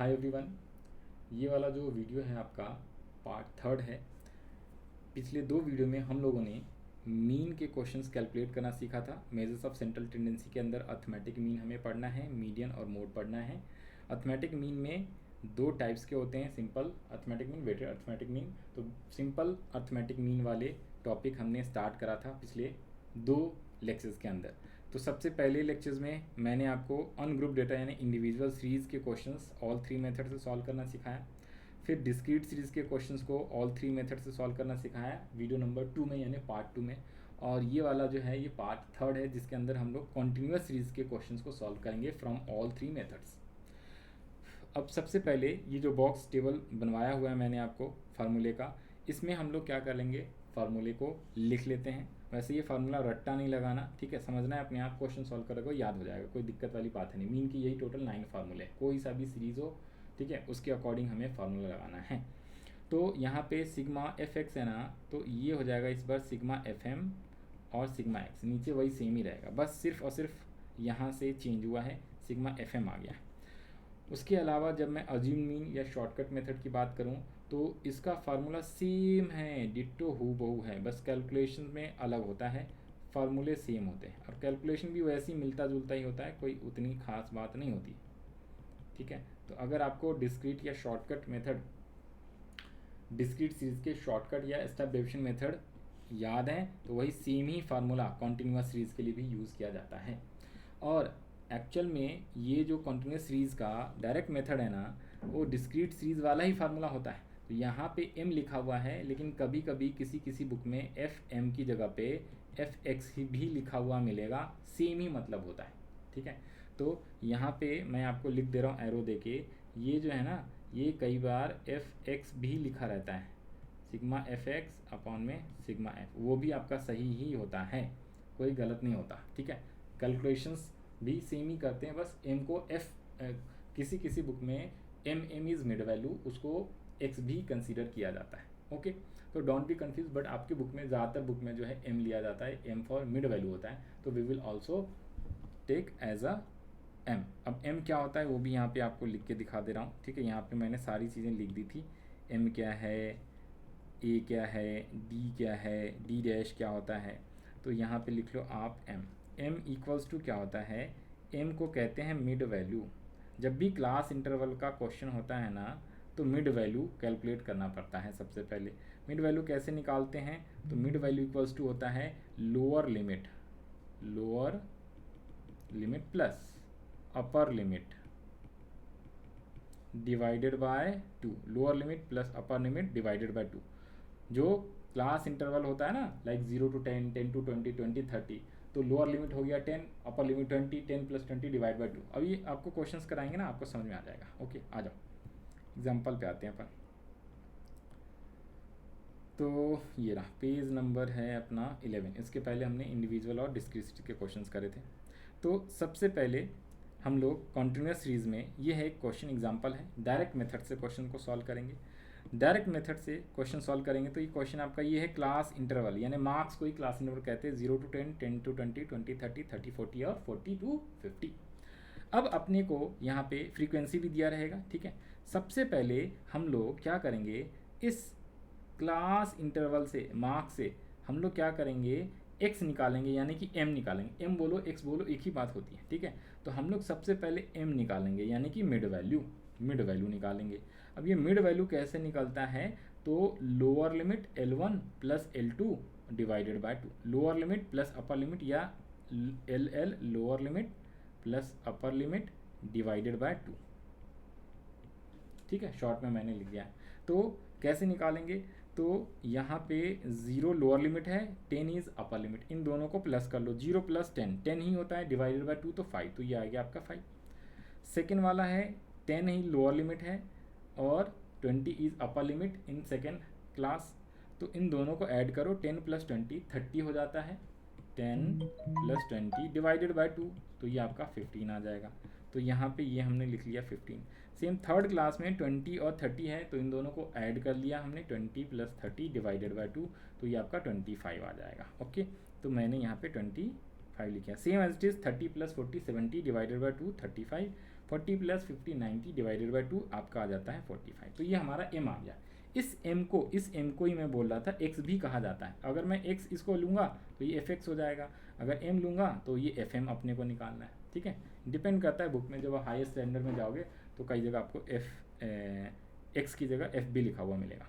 Hi everyone, ये वाला जो वीडियो है आपका पार्ट थर्ड है। पिछले दो वीडियो में हम लोगों ने मीन के क्वेश्चंस कैलकुलेट करना सीखा था। मेजर्स ऑफ सेंट्रल टेंडेंसी के अंदर अर्थमेटिक मीन हमें पढ़ना है, मीडियन और मोड पढ़ना है। अर्थमेटिक मीन में दो टाइप्स के होते हैं, simple arithmetic mean, weighted arithmetic mean. तो सिंपल अर्थमेटिक मीन वाले टॉपिक हमने स्टार्ट करा था पिछले दो लेक्चर्स के अंदर। तो सबसे पहले लेक्चर्स में मैंने आपको अनग्रुप डेटा यानी इंडिविजुअल सीरीज़ के क्वेश्चंस ऑल थ्री मेथड से सॉल्व करना सिखाया। फिर डिस्क्रीट सीरीज़ के क्वेश्चंस को ऑल थ्री मेथड से सॉल्व करना सिखाया वीडियो नंबर 2 में यानी पार्ट 2 में। और ये वाला जो है ये पार्ट थर्ड है, जिसके अंदर हम लोग कॉन्टिन्यूस सीरीज़ के क्वेश्चंस को सॉल्व करेंगे फ्रॉम ऑल थ्री मेथड्स। अब सबसे पहले ये जो बॉक्स टेबल बनवाया हुआ है मैंने आपको फार्मूले का, इसमें हम लोग क्या कर लेंगे, फार्मूले को लिख लेते हैं। वैसे ये फार्मूला रट्टा नहीं लगाना, ठीक है, समझना है, अपने आप क्वेश्चन सॉल्व करोगे याद हो जाएगा, कोई दिक्कत वाली बात है नहीं। मीन की यही टोटल 9 फार्मूले, कोई सा भी सीरीज़ हो, ठीक है, उसके अकॉर्डिंग हमें फार्मूला लगाना है। तो यहाँ पे सिग्मा एफ एक्स है ना, तो ये हो जाएगा इस बार सिग्मा एफ एम और सिग्मा एक्स, नीचे वही सेम ही रहेगा, बस सिर्फ और सिर्फ यहाँ से चेंज हुआ है, सिग्मा एफ एम आ गया है। उसके अलावा जब मैं अज्यूम मीन या शॉर्टकट मेथड की बात करूं तो इसका फार्मूला सेम है, डिट्टो हूबहू है, बस कैलकुलेशन में अलग होता है, फार्मूले सेम होते हैं और कैलकुलेशन भी वैसे ही मिलता जुलता ही होता है, कोई उतनी खास बात नहीं होती, ठीक है। तो अगर आपको डिस्क्रीट या शॉर्टकट मेथड, डिस्क्रीट सीरीज के शॉर्टकट या स्टेप डेविएशन मेथड याद है तो वही सेम ही फार्मूला कॉन्टिन्यूस सीरीज के लिए भी यूज़ किया जाता है। और एक्चुअल में ये जो कॉन्टिन्यूस सीरीज़ का डायरेक्ट मेथड है ना, वो डिस्क्रीट सीरीज़ वाला ही फार्मूला होता है। तो यहाँ पे m लिखा हुआ है, लेकिन कभी कभी किसी किसी बुक में एफ एम की जगह पे एफ एक्स भी लिखा हुआ मिलेगा, सेम ही मतलब होता है, ठीक है। तो यहाँ पे मैं आपको लिख दे रहा हूँ एरो दे के, ये जो है ना, ये कई बार एफ एक्स भी लिखा रहता है, सिग्मा एफ एक्स अपॉन में सिग्मा एफ, वो भी आपका सही ही होता है, कोई गलत नहीं होता, ठीक है। कैलकुलेशंस भी सेम ही करते हैं, बस m को f किसी किसी बुक में m इज़ मिड वैल्यू, उसको x भी कंसीडर किया जाता है, ओके। तो डोंट बी कंफ्यूज, बट आपकी बुक में ज़्यादातर बुक में जो है m लिया जाता है, m फॉर मिड वैल्यू होता है, तो we will also take as a m। अब m क्या होता है वो भी यहाँ पे आपको लिख के दिखा दे रहा हूँ, ठीक है। यहाँ पे मैंने सारी चीज़ें लिख दी थी, m क्या है, a क्या है, d क्या है, d डैश क्या होता है, तो यहाँ पे लिख लो आप m। m इक्वल्स टू क्या होता है, m को कहते हैं मिड वैल्यू। जब भी क्लास इंटरवल का क्वेश्चन होता है ना, तो मिड वैल्यू कैलकुलेट करना पड़ता है सबसे पहले। मिड वैल्यू कैसे निकालते हैं, तो मिड वैल्यू इक्वल्स टू होता है lower limit plus upper limit divided by 2, lower limit plus upper limit divided by 2। जो क्लास इंटरवल होता है ना, लाइक 0 to 10, 10 to 20, 20 30, तो लोअर लिमिट हो गया 10, अपर लिमिट 20, 10 + 20 डिवाइड बाय 2। अब ये आपको क्वेश्चंस कराएंगे ना, आपको समझ में आ जाएगा, ओके। आ जाओ एग्जाम्पल पे आते हैं अपन। तो ये रहा पेज नंबर है अपना 11। इसके पहले हमने इंडिविजुअल और डिस्क्रीट के क्वेश्चंस करे थे। तो सबसे पहले हम लोग कॉन्टिन्यूस सीरीज में, ये है एक क्वेश्चन एग्जाम्पल है, डायरेक्ट मेथड से क्वेश्चन को सॉल्व करेंगे। डायरेक्ट मेथड से क्वेश्चन सॉल्व करेंगे तो ये क्वेश्चन आपका ये है क्लास इंटरवल, यानी मार्क्स को ही क्लास इंटरवल कहते हैं, 0 to 10, 10 to 20, 20 30, 30 40 और 40 to 50। अब अपने को यहाँ पे फ्रीक्वेंसी भी दिया रहेगा, ठीक है। सबसे पहले हम लोग क्या करेंगे, इस क्लास इंटरवल से, मार्क्स से हम लोग क्या करेंगे, x निकालेंगे, यानी कि m निकालेंगे। m बोलो x बोलो एक ही बात होती है, ठीक है। तो हम लोग सबसे पहले m निकालेंगे, यानी कि मिड वैल्यू निकालेंगे। अब ये मिड वैल्यू कैसे निकलता है, तो lower limit L1 plus L2 divided by 2, lower limit plus upper limit या LL lower limit plus upper limit divided by 2, ठीक है। शॉर्ट में मैंने लिख दिया है। तो कैसे निकालेंगे, तो यहाँ पे 0 लोअर लिमिट है, 10 इज़ अपर लिमिट, इन दोनों को प्लस कर लो, 0 + 10 10 ही होता है, डिवाइडेड बाय 2 तो 5, तो ये आ गया आपका 5। सेकेंड वाला है 10 ही लोअर लिमिट है और 20 is upper limit in second class, तो इन दोनों को ऐड करो, 10 + 20 30 हो जाता है, 10 + 20 डिवाइडेड बाय 2, तो ये आपका 15 आ जाएगा। तो यहाँ पे ये हमने लिख लिया 15। सेम थर्ड क्लास में 20 और 30 है, तो इन दोनों को ऐड कर लिया हमने, 20 + 30 डिवाइडेड बाय 2, तो ये आपका 25 आ जाएगा, ओके। तो मैंने यहाँ पे 25 लिखा। Same as it is 30 + 40 70 divided by 2 35, 40 plus 50 90 divided by 2 आपका आ जाता है 45। तो ये हमारा m आ गया। इस m को ही मैं बोल रहा था x भी कहा जाता है। अगर मैं x इसको लूँगा तो ये fx हो जाएगा, अगर m लूँगा तो ये fm अपने को निकालना है। ठीक है, डिपेंड करता है बुक में, जब आप हायर स्टैंडर्ड में जाओगे तो कई जगह आपको x की जगह f भी लिखा हुआ मिलेगा।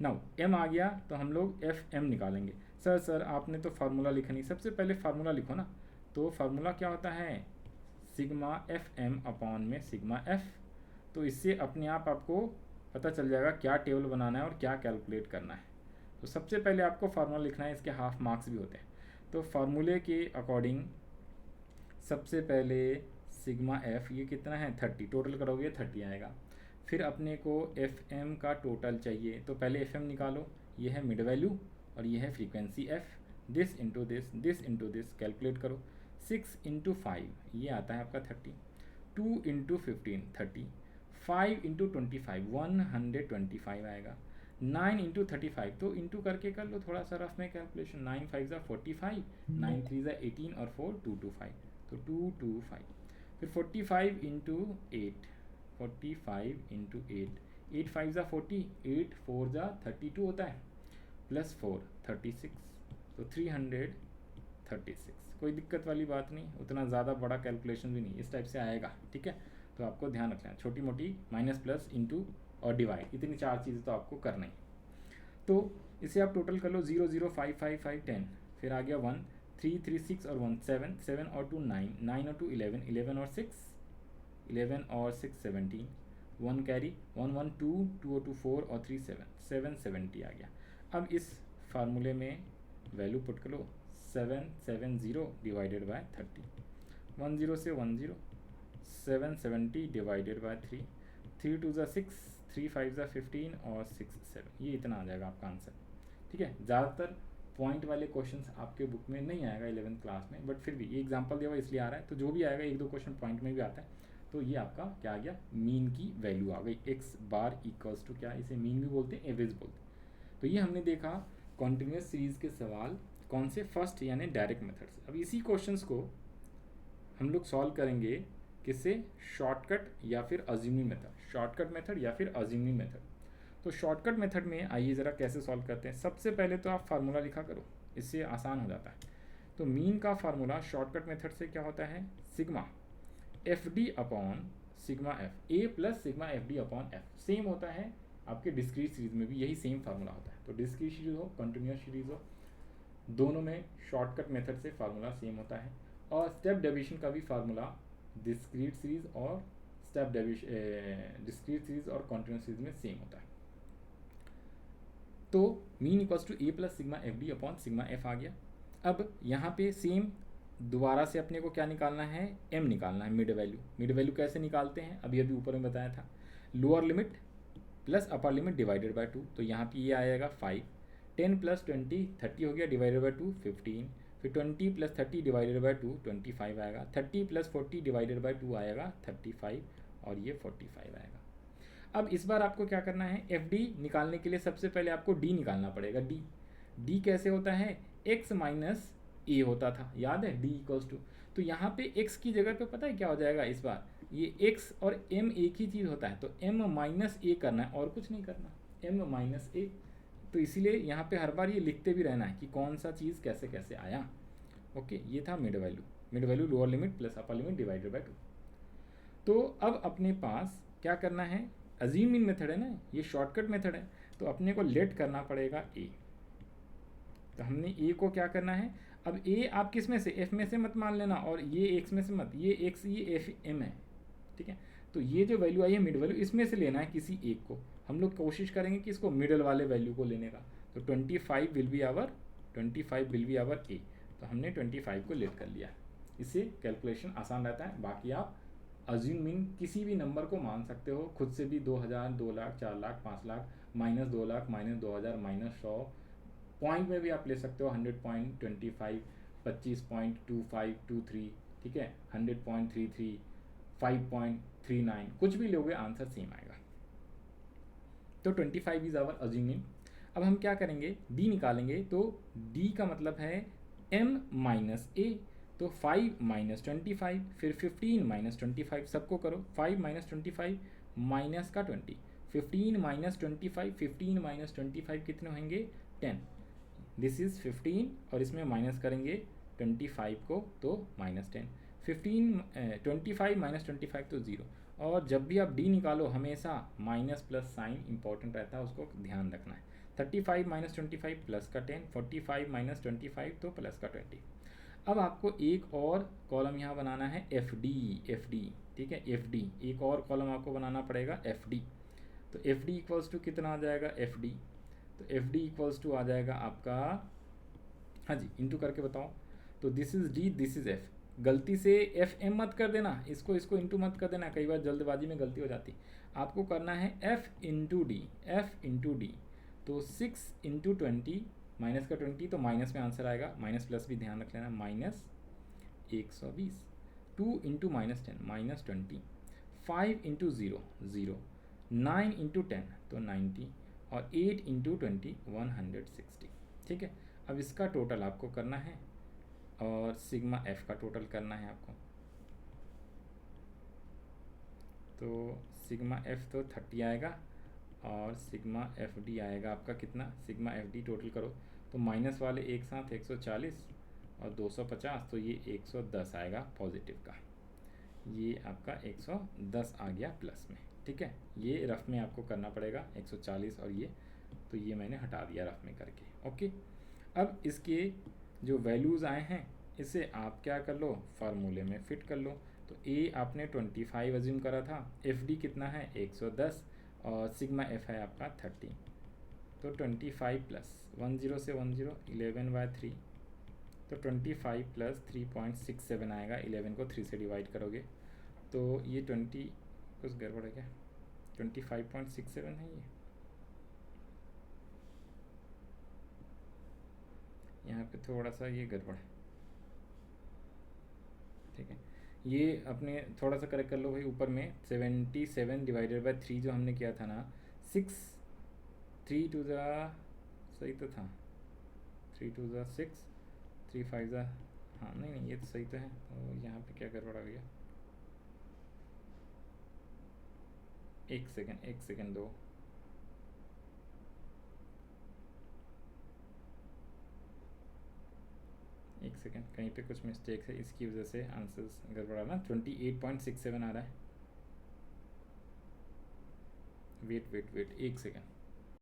नाउ m आ गया तो हम लोग fm निकालेंगे। सर आपने तो फार्मूला लिखा नहीं, सबसे पहले फार्मूला लिखो ना। तो फार्मूला क्या होता है, सिग्मा fm अपॉन में सिग्मा f। तो इससे अपने आप आपको पता चल जाएगा क्या टेबल बनाना है और क्या कैलकुलेट करना है। तो सबसे पहले आपको फार्मूला लिखना है, इसके हाफ मार्क्स भी होते हैं। तो फार्मूले के अकॉर्डिंग सबसे पहले सिग्मा f ये कितना है 30, टोटल करोगे 30 आएगा। फिर अपने को fm का टोटल चाहिए, तो पहले fm निकालो, ये है मिड वैल्यू और ये है frequency f। This into this calculate करो। 6 इंटू 5 ये आता है आपका 30, 2 इंटू 15 30, 5 इंटू 25 125 आएगा, 9 इंटू 35 तो इंटू करके कर लो थोड़ा सा रफ में कैलकुलेशन। 9 5 ज़ा 45, 9 3 ज़ा 18 और 4 225, तो 225। फिर 45 इंटू 8, 45 इंटू 8 5 ज़ा 40, 8 4 ज़ा 32 होता है, प्लस 4 36, तो 336। कोई दिक्कत वाली बात नहीं, उतना ज़्यादा बड़ा कैलकुलेशन भी नहीं, इस टाइप से आएगा। ठीक है, तो आपको ध्यान रखना है, छोटी मोटी माइनस प्लस इंटू और डिवाइड, इतनी 4 चीज़ें तो आपको करना ही। तो इसे आप टोटल कर लो, 0 0 5 5 5 10, फिर आ गया 1 3 3 6 और 1 7 7 और 2 9 9 और 2 11 11 और 6 11 और 6 17, 1 कैरी 1 1 2 2 और 2 4 और 3 7 7 70 आ गया। अब इस फार्मूले में वैल्यू पुट कर लो, 770 डिवाइडेड बाय 30, 10 से 10, 770 डिवाइडेड बाय 3, 3 2 ज़ा 6, 3 5 ज़ा 15 और 6 7, ये इतना आ जाएगा आपका आंसर। ठीक है, ज़्यादातर पॉइंट वाले क्वेश्चंस आपके बुक में नहीं आएगा 11th क्लास में, बट फिर भी ये एग्जांपल दिया हुआ इसलिए आ रहा है। तो जो भी आएगा 1-2 क्वेश्चन पॉइंट में भी आता है। तो ये आपका क्या आ गया, मीन की वैल्यू आ गई, x बार इक्वल्स टू क्या, इसे मीन भी बोलते हैं, एवरेज बोलते हैं। तो ये हमने देखा कॉन्टिन्यूस सीरीज़ के सवाल कौन से, फर्स्ट यानी डायरेक्ट मेथड से। अब इसी क्वेश्चंस को हम लोग सॉल्व करेंगे किससे, शॉर्टकट या फिर अज्यूमिंग मेथड, शॉर्टकट मेथड या फिर अज्यूमिंग मेथड। तो शॉर्टकट मेथड में आइए ज़रा कैसे सॉल्व करते हैं। सबसे पहले तो आप फार्मूला लिखा करो, इससे आसान हो जाता है। तो मीन का फार्मूला शॉर्टकट मेथड से क्या होता है, sigma f d upon sigma f, a plus sigma f d upon f. Same होता है आपके डिस्क्रीट सीरीज में भी यही सेम फार्मूला होता है। तो डिस्क्रीट सीरीज हो कंटिन्यूस सीरीज हो, दोनों में शॉर्टकट मेथड से फार्मूला सेम होता है। और स्टेप डेविएशन का भी फार्मूला डिस्क्रीट सीरीज और स्टेप डेविएशन, डिस्क्रीट सीरीज और कंटिन्यूस सीरीज में सेम होता है। तो mean equals to a plus sigma f d upon sigma f आ गया। अब यहाँ पे सेम दोबारा से अपने को क्या निकालना है, m निकालना है, मिड वैल्यू। मिड वैल्यू कैसे निकालते हैं, अभी अभी ऊपर में बताया था, lower limit plus upper limit divided by 2। तो यहाँ पे ये आएगा 5, 10 प्लस 20 30 हो गया, डिवाइडेड बाय 2 15, फिर 20 प्लस 30 डिवाइडेड बाय 2 25 आएगा, 30 प्लस 40 डिवाइडेड बाय 2 आएगा 35 और ये 45 आएगा। अब इस बार आपको क्या करना है, एफ डी निकालने के लिए सबसे पहले आपको डी निकालना पड़ेगा। डी कैसे होता है, x माइनस ए होता था, याद है, डी इक्वल्स टू। तो यहाँ पे x की जगह पे पता है क्या हो जाएगा, इस बार ये x और m एक ही चीज़ होता है, तो m माइनस ए करना है और कुछ नहीं करना, m माइनस ए। तो इसीलिए यहाँ पे हर बार ये लिखते भी रहना है कि कौन सा चीज़ कैसे कैसे आया। ओके, ये था mid value lower limit plus upper limit divided by 2। तो अब अपने पास क्या करना है, अज्यूमिंग मेथड है ना, ये शॉर्टकट मेथड है, तो अपने को लेट करना पड़ेगा ए। तो हमने ए को क्या करना है, अब ए आप किस में से, एफ में से मत मान लेना, और ये एक्स में से मत, ये एक्स ये एफ एम है। ठीक है, तो ये जो वैल्यू आई है मिड वैल्यू, इसमें से लेना है किसी एक को। हम लोग कोशिश करेंगे कि इसको मिडल वाले वैल्यू को लेने का। तो 25 विल बी आवर ए। तो हमने 25 को लेट कर लिया, इससे कैलकुलेशन आसान रहता है। बाकी आप अज्यूमिंग किसी भी नंबर को मान सकते हो, खुद से भी 2000 2 lakh 4 lakh 5 lakh minus 2 lakh minus 2000 minus 100, point में भी आप ले सकते हो 100.25 25.2523, ठीक है, 100.33 5.39, कुछ भी लोगे आंसर सेम आएगा। तो 25 इज आवर अज्यूमिंग। अब हम क्या करेंगे, डी निकालेंगे। तो डी का मतलब है m माइनस ए। तो तो 5 माइनस 25, फिर 15 माइनस 25, सबको करो। 5 माइनस 25 माइनस का 20, 15 माइनस 25, 15 माइनस 25 कितने होंगे 10। दिस इज़ 15 और इसमें माइनस करेंगे 25 को तो माइनस 10। 25 माइनस 25 तो 0। और जब भी आप डी निकालो हमेशा माइनस प्लस साइन इंपॉर्टेंट रहता है, उसको ध्यान रखना है। 35 माइनस 25 प्लस का 10, 45 माइनस 25 तो प्लस का 20। अब आपको एक और कॉलम यहाँ बनाना है एफ डी, ठीक है, एफ डी एक और कॉलम आपको बनाना पड़ेगा एफ डी। तो एफ डी इक्वल्स टू कितना आ जाएगा एफ डी, तो एफ डी इक्वल्स टू आ जाएगा आपका, हाँ जी इंटू करके बताओ। तो this is D, this is F. गलती से एफ एम मत कर देना, इसको इंटू मत कर देना, कई बार जल्दबाजी में गलती हो जाती। आपको करना है F into D, F into D. तो 6 इंटू 20 माइनस का 20 तो माइनस में आंसर आएगा, माइनस प्लस भी ध्यान रख लेना, minus 120। 2 into minus 10 minus 20, 5 into 0 0, 9 into 10 तो 90 और 8 इंटू 20 160। ठीक है, अब इसका टोटल आपको करना है और सिग्मा एफ का टोटल करना है आपको। तो सिग्मा एफ तो 30 आएगा और सिग्मा एफ डी आएगा आपका कितना, सिग्मा एफ डी टोटल करो तो माइनस वाले एक साथ 140 और 250, तो ये 110 आएगा पॉजिटिव का, ये आपका 110 आ गया प्लस में। ठीक है, ये रफ में आपको करना पड़ेगा 140 और ये, तो ये मैंने हटा दिया रफ में करके। ओके, अब इसके जो वैल्यूज़ आए हैं इसे आप क्या कर लो, फार्मूले में फिट कर लो। तो ए आपने 25 अज्यूम करा था, एफ डी कितना है 110 और सिग्मा एफ है आपका 30। तो 25 प्लस 10 से 10 11/3, तो 25 प्लस 3.67 आएगा। 11 को 3 से डिवाइड करोगे तो ये 20, कुछ गड़बड़ है क्या, 25.67 है ये, यहाँ पे थोड़ा सा ये गड़बड़ है। ठीक है, ये अपने थोड़ा सा करेक्ट कर लो भाई, ऊपर में 77 डिवाइडेड बाय 3 जो हमने किया था ना, 6 3 टू ज़ा, सही तो था, 3 टू ज़ा 6, 3 5 ज़ा, हाँ नहीं ये तो सही तो है। तो यहाँ पे क्या गड़बड़ आ गया, एक सेकेंड दो, एक सेकेंड, कहीं पे कुछ मिस्टेक है इसकी वजह से आंसर्स गड़बड़ा ना। 28.67 आ रहा है, वेट एक सेकेंड,